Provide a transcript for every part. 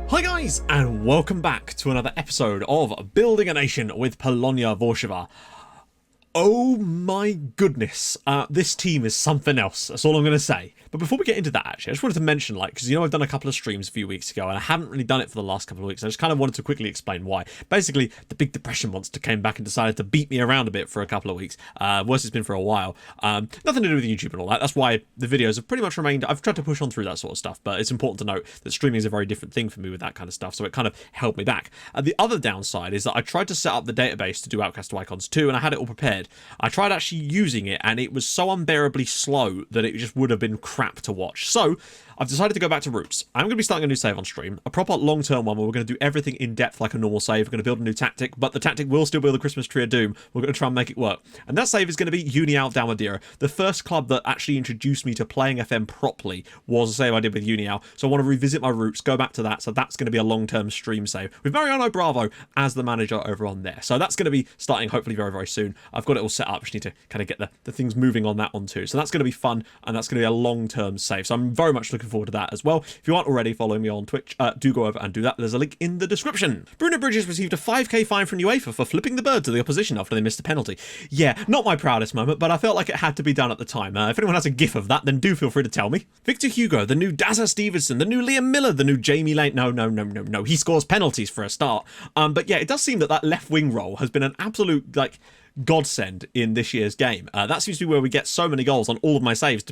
Hi guys, and welcome back to another episode of Building a Nation with Polonia Warszawa. Oh my goodness, this team is something else, that's all I'm going to say. But before we get into that, actually, I just wanted to mention, because I've done a couple of streams a few weeks ago, and I haven't really done it for the last couple of weeks. I just kind of wanted to quickly explain why. Basically, the Big Depression monster came back and decided to beat me around a bit for a couple of weeks. Worse it's been for a while. Nothing to do with YouTube and all that. That's why the videos have pretty much remained. I've tried to push on through that sort of stuff, but it's important to note that streaming is a very different thing for me with that kind of stuff, so it kind of held me back. The other downside is that I tried to set up the database to do Outcast to Icons 2, and I had it all prepared. I tried actually using it, and it was so unbearably slow that it just would have been crap to watch. So I've decided to go back to roots. I'm going to be starting a new save on stream, a proper long-term one where we're going to do everything in depth like a normal save. We're going to build a new tactic, but the tactic will still be the Christmas Tree of Doom. We're going to try and make it work. And that save is going to be Unial Dalmadera. The first club that actually introduced me to playing FM properly was a save I did with Unial. So I want to revisit my roots, go back to that. So that's going to be a long-term stream save with Mariano Bravo as the manager over on there. So that's going to be starting hopefully very, very soon. I've got it all set up. Just need to kind of get the things moving on that one too. So that's going to be fun, and that's going to be a long-term save. So I'm very much looking forward to that as well. If you aren't already following me on Twitch, do go over and do that. There's a link in the description. Bruno Bridges received a 5k fine from UEFA for flipping the bird to the opposition after they missed a penalty. Yeah, not my proudest moment, but I felt like it had to be done at the time. If anyone has a gif of that, then do feel free to tell me. Victor Hugo, the new Dazza Stevenson, the new Liam Miller, the new Jamie Lane. No. He scores penalties for a start. But yeah, it does seem that left wing role has been an absolute, godsend in this year's game. That seems to be where we get so many goals on all of my saves,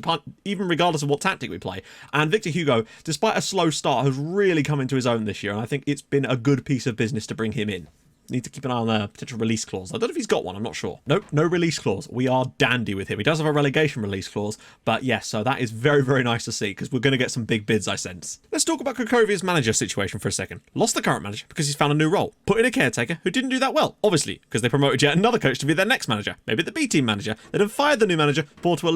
even regardless of what tactic we play. And Victor Hugo, despite a slow start, has really come into his own this year, and I think it's been a good piece of business to bring him in. Need to keep an eye on the potential release clause. I don't know if he's got one, I'm not sure. Nope, no release clause. We are dandy with him. He does have a relegation release clause, but yes, so that is very, very nice to see, because we're going to get some big bids, I sense. Let's talk about Krakowia's manager situation for a second. Lost the current manager because he's found a new role. Put in a caretaker who didn't do that well, obviously, because they promoted yet another coach to be their next manager, maybe the B-team manager. They then fired the new manager, brought to a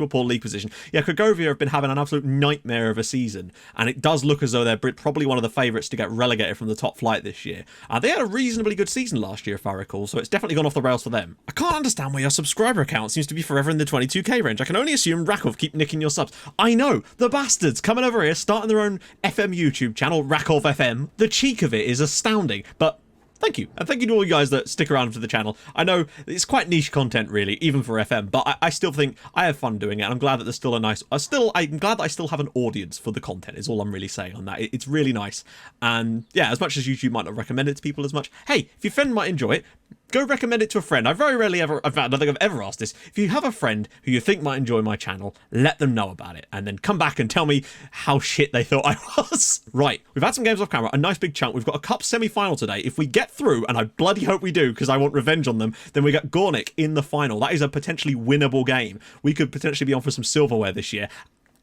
poor league position. Yeah, Krakovia have been having an absolute nightmare of a season, and it does look as though they're probably one of the favourites to get relegated from the top flight this year. They had a reasonably good season last year, if I recall, so it's definitely gone off the rails for them. I can't understand why your subscriber account seems to be forever in the 22k range. I can only assume Rakov keep nicking your subs. I know, the bastards coming over here, starting their own FM YouTube channel, Rakov FM. The cheek of it is astounding, but thank you. And thank you to all you guys that stick around for the channel. I know it's quite niche content, really, even for FM, but I still think I have fun doing it, and I'm glad that there's still I'm glad that I still have an audience for the content, is all I'm really saying on that. It's really nice. And yeah, as much as YouTube might not recommend it to people as much, hey, if your friend might enjoy it, go recommend it to a friend. I very rarely ever, in fact, I don't think I've ever asked this. If you have a friend who you think might enjoy my channel, let them know about it, and then come back and tell me how shit they thought I was. Right, we've had some games off camera, a nice big chunk. We've got a cup semi-final today. If we get through, and I bloody hope we do, because I want revenge on them, then we got Gornik in the final. That is a potentially winnable game. We could potentially be on for some silverware this year,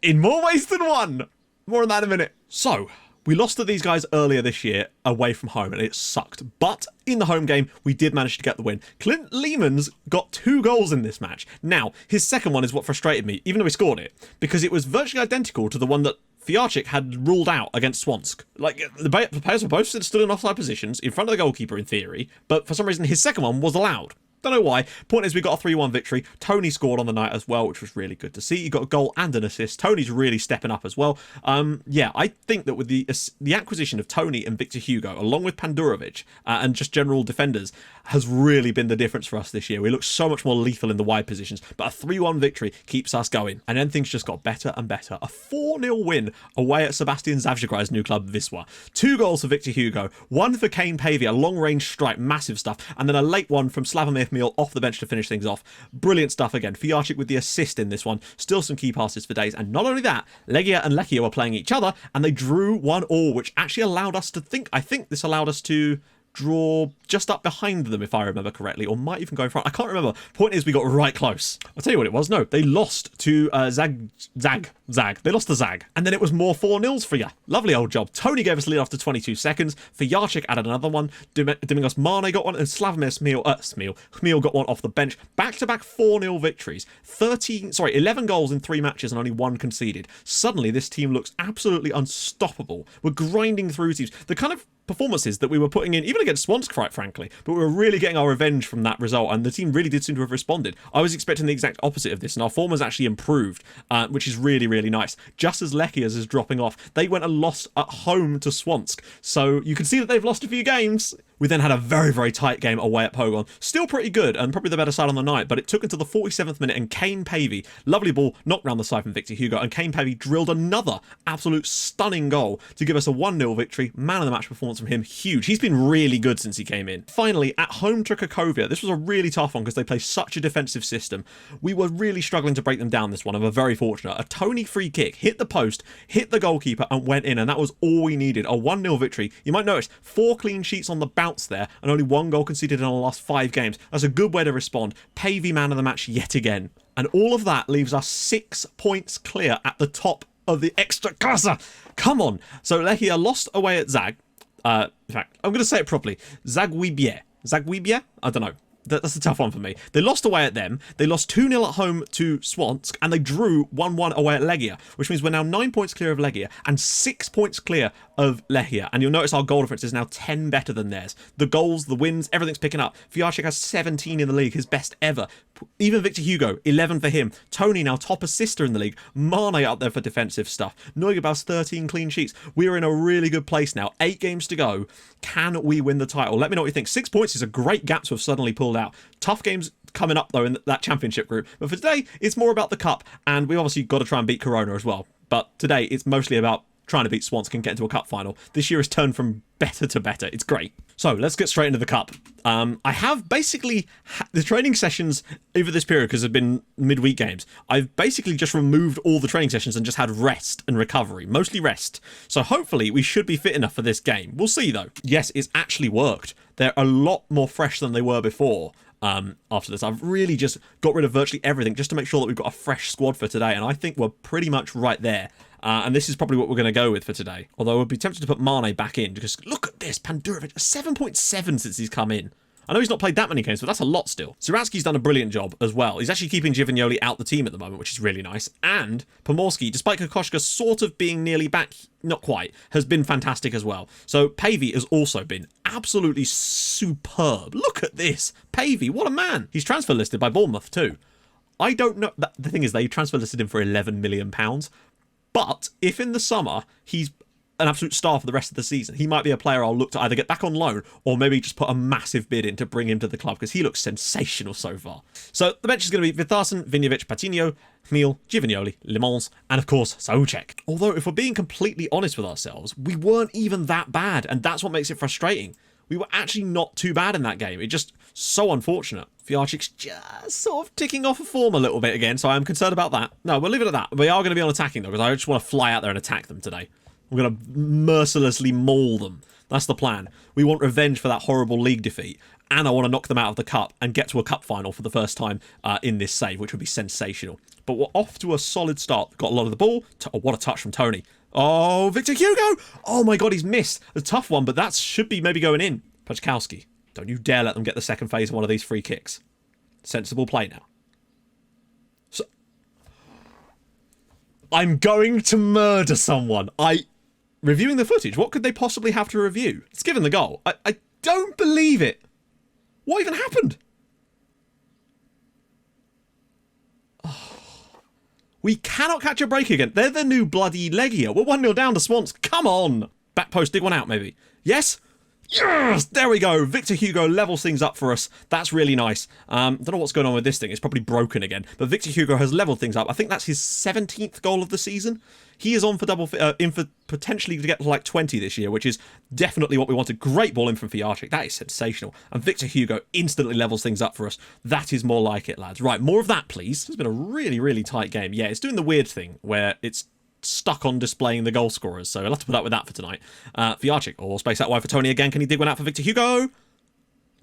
in more ways than one. More on that in a minute. So, we lost to these guys earlier this year away from home, and it sucked. But in the home game, we did manage to get the win. Clint Lehmans got 2 goals in this match. Now, his second one is what frustrated me, even though he scored it, because it was virtually identical to the one that Fiarchik had ruled out against Swansk. The players were both stood in offside positions in front of the goalkeeper in theory, but for some reason his second one was allowed. Don't know why. Point is, we got a 3-1 victory. Tony scored on the night as well, which was really good to see. He got a goal and an assist. Tony's really stepping up as well. Yeah, I think that with the acquisition of Tony and Victor Hugo, along with Pandurovic and just general defenders, has really been the difference for us this year. We look so much more lethal in the wide positions, but a 3-1 victory keeps us going. And then things just got better and better. A 4-0 win away at Sebastian Zavjagraj's new club, Wisła. 2 goals for Victor Hugo, 1 for Kane Pavey, a long-range strike, massive stuff, and then a late one from Slavomir Meal off the bench to finish things off. Brilliant stuff again. Fiarchik with the assist in this one. Still some key passes for days. And not only that, Legia and Lechia were playing each other, and they drew 1-1, which actually allowed us to I think this allowed us to draw just up behind them, if I remember correctly, or might even go in front. I can't remember. Point is, we got right close. I'll tell you what it was. No, they lost to Zag. They lost to Zag. And then it was more 4-0s for you. Lovely old job. Tony gave us a lead after 22 seconds. Fiarchik added another one. Domingos Mane got one, and Slavomir Smil got one off the bench. Back-to-back 4-0 victories. 11 goals in 3 matches and only 1 conceded. Suddenly, this team looks absolutely unstoppable. We're grinding through teams. The kind of performances that we were putting in, even against Swansk, quite frankly, but we were really getting our revenge from that result, and the team really did seem to have responded. I was expecting the exact opposite of this, and our form has actually improved, which is really, really nice. Just as Lechia's is dropping off, they went and lost at home to Swansk, so you can see that they've lost a few games. We then had a very, very tight game away at Pogon. Still pretty good, and probably the better side on the night, but it took until the 47th minute, and Kane Pavey, lovely ball, knocked round the side from Victor Hugo, and Kane Pavey drilled another absolute stunning goal to give us a 1-0 victory. Man of the match performance from him, huge. He's been really good since he came in. Finally, at home to Cracovia, this was a really tough one because they play such a defensive system. We were really struggling to break them down this one, and we're very fortunate. A Tony free kick, hit the post, hit the goalkeeper, and went in, and that was all we needed. A 1-0 victory. You might notice 4 clean sheets on the bounce there, and only 1 goal conceded in our last 5 games. That's a good way to respond. Pavey man of the match yet again. And all of that leaves us 6 points clear at the top of the Ekstraklasa. Come on. So Lechia lost away at Zag. In fact, I'm going to say it properly. Zagłębie. Zagłębie? I don't know. That's a tough one for me. They lost away at them. They lost 2-0 at home to Swansk, and they drew 1-1 away at Legia, which means we're now 9 points clear of Legia and 6 points clear of Lechia. And you'll notice our goal difference is now 10 better than theirs. The goals, the wins, everything's picking up. Fijarczyk has 17 in the league, his best ever. Even Victor Hugo, 11 for him. Tony now top assist in the league. Mane up there for defensive stuff. Neugebauer's 13 clean sheets. We are in a really good place now. 8 games to go. Can we win the title? Let me know what you think. 6 points is a great gap to have suddenly pulled out. Tough games coming up though in that championship group, but for today it's more about the cup, and we obviously got to try and beat Corona as well, but today it's mostly about trying to beat Swansk and get into a cup final. This year has turned from better to better. It's great. So let's get straight into the cup. I have basically the training sessions over this period, because they've been midweek games, I've basically just removed all the training sessions and just had rest and recovery, mostly rest. So hopefully we should be fit enough for this game. We'll see though. Yes, it's actually worked. They're a lot more fresh than they were before. After this, I've really just got rid of virtually everything just to make sure that we've got a fresh squad for today, and I think we're pretty much right there. And this is probably what we're going to go with for today. Although I'd be tempted to put Mane back in, because look at this, Pandurovic, a 7.7 since he's come in. I know he's not played that many games, but that's a lot still. Ziratsky's done a brilliant job as well. He's actually keeping Giovagnoli out the team at the moment, which is really nice. And Pomorski, despite Kokoschka sort of being nearly back, not quite, has been fantastic as well. So Pavey has also been absolutely superb. Look at this. Pavey, what a man. He's transfer listed by Bournemouth too. I don't know. The thing is, they transfer listed him for £11 million. But if in the summer he's an absolute star for the rest of the season, he might be a player I'll look to either get back on loan or maybe just put a massive bid in to bring him to the club, because he looks sensational so far. So the bench is going to be Vitharsen, Vinjevic, Patino, Hmil, Giovagnoli, Le Mans, and of course Souček. Although if we're being completely honest with ourselves, we weren't even that bad, and that's what makes it frustrating. We were actually not too bad in that game. It's just so unfortunate. Fijarczyk's just sort of ticking off a form a little bit again, so I'm concerned about that. No, we'll leave it at that. We are going to be on attacking though, because I just want to fly out there and attack them today. We're going to mercilessly maul them. That's the plan. We want revenge for that horrible league defeat, and I want to knock them out of the cup and get to a cup final for the first time in this save, which would be sensational. But we're off to a solid start. Got a lot of the ball. Oh, what a touch from Tony. Oh, Victor Hugo! Oh my god, he's missed. A tough one, but that should be maybe going in. Pachkowski, don't you dare let them get the second phase of one of these free kicks. Sensible play now. So, I'm going to murder someone. Reviewing the footage, what could they possibly have to review? It's given the goal. I don't believe it. What even happened? Oh. We cannot catch a break again. They're the new bloody Legia. We're 1-0 down to Swansk. Come on. Back post, dig one out maybe. Yes? Yes! There we go. Victor Hugo levels things up for us. That's really nice. Don't know what's going on with this thing. It's probably broken again. But Victor Hugo has leveled things up. I think that's his 17th goal of the season. He is on for in for potentially to get to like 20 this year, which is definitely what we wanted. Great ball in from Fijarczyk. That is sensational. And Victor Hugo instantly levels things up for us. That is more like it, lads. Right, more of that, please. It's been a really, really tight game. Yeah, it's doing the weird thing where it's stuck on displaying the goal scorers, so I'll have to put up with that for tonight. Fijarczyk, or space out wide for Tony again. Can he dig one out for Victor Hugo?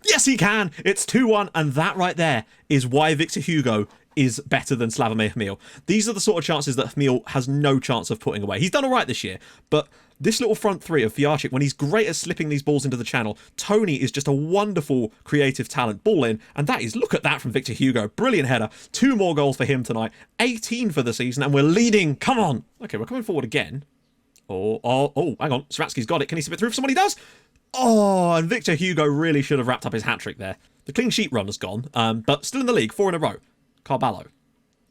Yes, he can. It's 2-1, and that right there is why Victor Hugo is better than Slavomir Hmil. These are the sort of chances that Hmil has no chance of putting away. He's done all right this year, but this little front three of Fijarczyk, when he's great at slipping these balls into the channel, Tony is just a wonderful creative talent. Ball in, and that is, look at that from Victor Hugo. Brilliant header. 2 more goals for him tonight. 18 for the season, and we're leading. Come on. Okay, we're coming forward again. Oh, hang on. Ziratsky's got it. Can he slip it through if somebody does? Oh, and Victor Hugo really should have wrapped up his hat-trick there. The clean sheet run has gone, but still in the league, 4 in a row. Carballo.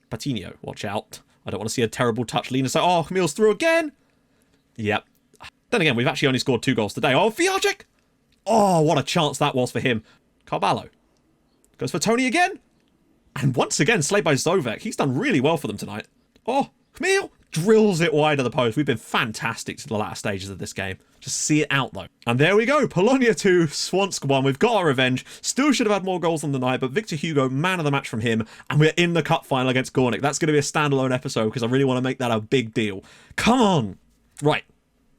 Patino, watch out. I don't want to see a terrible touch. Lena say, oh, Camille's through again. Yep. Then again, we've actually only scored 2 goals today. Oh, Fiacic! Oh, what a chance that was for him. Carballo. Goes for Tony again. And once again, slayed by Zovek. He's done really well for them tonight. Oh, Camille drills it wide of the post. We've been fantastic to the latter stages of this game. Just see it out, though. And there we go. Polonia 2, Swansk 1. We've got our revenge. Still should have had more goals on the night, but Victor Hugo, man of the match from him. And we're in the cup final against Gornik. That's going to be a standalone episode because I really want to make that a big deal. Come on. Right.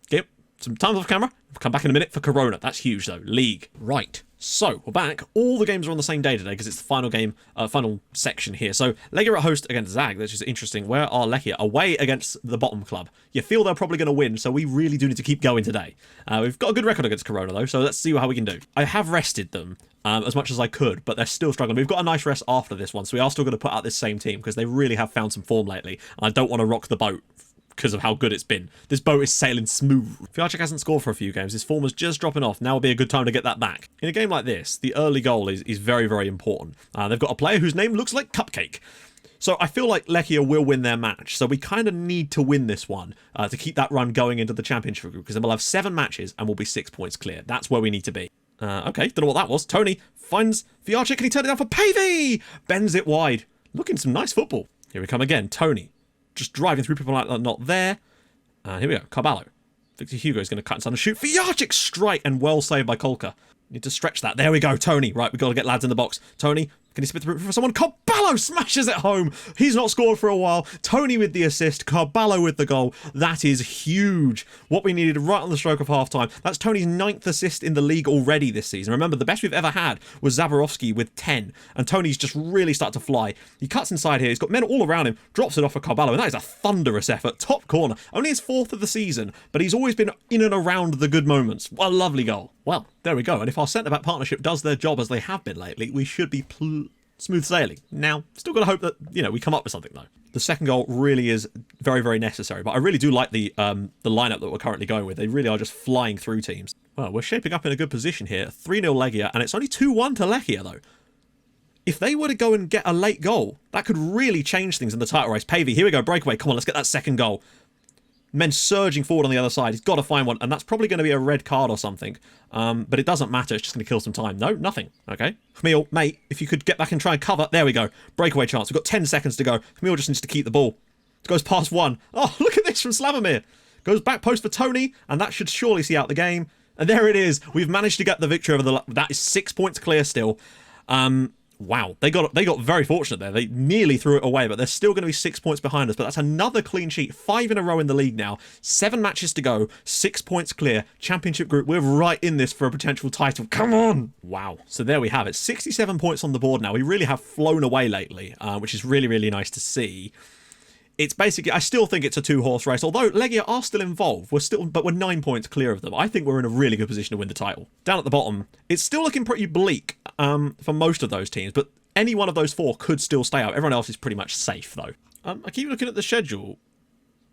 Get some time off camera. We'll come back in a minute for Corona. That's huge, though. League. Right. So, we're back. All the games are on the same day today because it's the final game, final section here. So, Legia at host against Zag, which is interesting. Where are Lechia? Away against the bottom club. You feel they're probably going to win, so we really do need to keep going today. We've got a good record against Corona, though, so let's see how we can do. I have rested them as much as I could, but they're still struggling. We've got a nice rest after this one, so we are still going to put out this same team because they really have found some form lately, and I don't want to rock the boat because of how good it's been. This boat is sailing smooth. Fiacic hasn't scored for a few games. His form is just dropping off. Now will be a good time to get that back. In a game like this, the early goal is very, very important. They've got a player whose name looks like Cupcake. So I feel like Lechia will win their match. So we kind of need to win this one to keep that run going into the championship group because then we'll have 7 matches and we'll be 6 points clear. That's where we need to be. Okay, don't know what that was. Tony finds Fiacic and he turns it down for Pavey! Bends it wide. Looking some nice football. Here we come again. Tony. Just driving through people like that, not there. Here we go. Carballo. Victor Hugo is going to cut inside and shoot. Fiacic strike and well saved by Kolka. Need to stretch that. There we go. Tony. Right, we've got to get lads in the box. Tony, can he spit through for someone? Carballo smashes it home. He's not scored for a while. Tony with the assist. Carballo with the goal. That is huge. What we needed right on the stroke of half-time. That's Tony's 9th assist in the league already this season. Remember, the best we've ever had was Zaborowski with 10. And Tony's just really started to fly. He cuts inside here. He's got men all around him. Drops it off for Carballo. And that is a thunderous effort. Top corner. Only his 4th of the season. But he's always been in and around the good moments. What a lovely goal. Well, there we go. And if our centre-back partnership does their job as they have been lately, we should be smooth sailing. Now, still got to hope that, you know, we come up with something, though. The second goal really is very, very necessary. But I really do like the lineup that we're currently going with. They really are just flying through teams. Well, we're shaping up in a good position here. 3-0 Legia, and it's only 2-1 to Lechia, though. If they were to go and get a late goal, that could really change things in the title race. Pavey, here we go. Breakaway. Come on, let's get that second goal. Men surging forward on the other side. He's got to find one, and that's probably going to be a red card or something. But it doesn't matter. It's just going to kill some time. No, nothing. Okay. Camille, mate, if you could get back and try and cover. There we go. Breakaway chance. We've got 10 seconds to go. Camille just needs to keep the ball. It goes past 1. Oh, look at this from Slavomir. Goes back post for Tony, and that should surely see out the game. And there it is. We've managed to get the victory over the... That is 6 points clear still. Wow, they got very fortunate there. They nearly threw it away, but they're still going to be 6 points behind us. But that's another clean sheet. 5 in a row in the league now. 7 matches to go. 6 points clear. Championship group. We're right in this for a potential title. Come on! Wow. So there we have it. 67 points on the board now. We really have flown away lately, which is really, really nice to see. It's basically, I still think it's a 2-horse race, although Legia are still involved. But we're 9 points clear of them. I think we're in a really good position to win the title. Down at the bottom, it's still looking pretty bleak for most of those teams, but any one of those 4 could still stay out. Everyone else is pretty much safe, though. I keep looking at the schedule,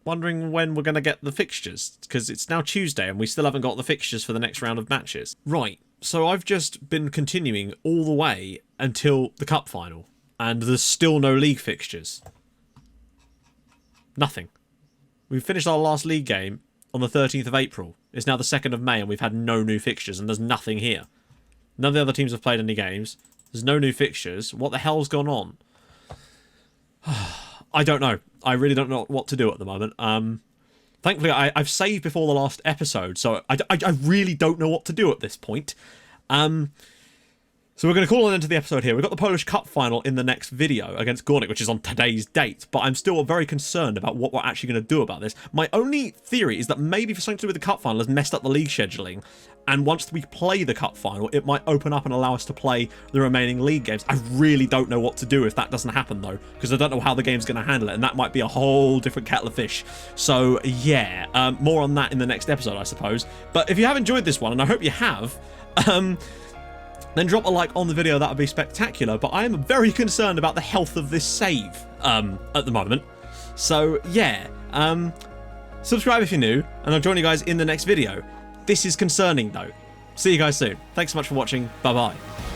wondering when we're going to get the fixtures, because it's now Tuesday and we still haven't got the fixtures for the next round of matches. Right, so I've just been continuing all the way until the cup final, and there's still no league fixtures. Nothing. We finished our last league game on the 13th of April. It's now the 2nd of May and we've had no new fixtures and there's nothing here. None of the other teams have played any games. There's no new fixtures. What the hell's gone on? I don't know. I really don't know what to do at the moment. Thankfully, I've saved before the last episode, so I really don't know what to do at this point. So we're going to call an end to the episode here. We've got the Polish Cup final in the next video against Gornik, which is on today's date. But I'm still very concerned about what we're actually going to do about this. My only theory is that maybe for something to do with the Cup final has messed up the league scheduling. And once we play the Cup final, it might open up and allow us to play the remaining league games. I really don't know what to do if that doesn't happen, though. Because I don't know how the game's going to handle it. And that might be a whole different kettle of fish. So, yeah. More on that in the next episode, I suppose. But if you have enjoyed this one, and I hope you have... then drop a like on the video, that would be spectacular. But I am very concerned about the health of this save at the moment. So, yeah. Subscribe if you're new, and I'll join you guys in the next video. This is concerning, though. See you guys soon. Thanks so much for watching. Bye bye.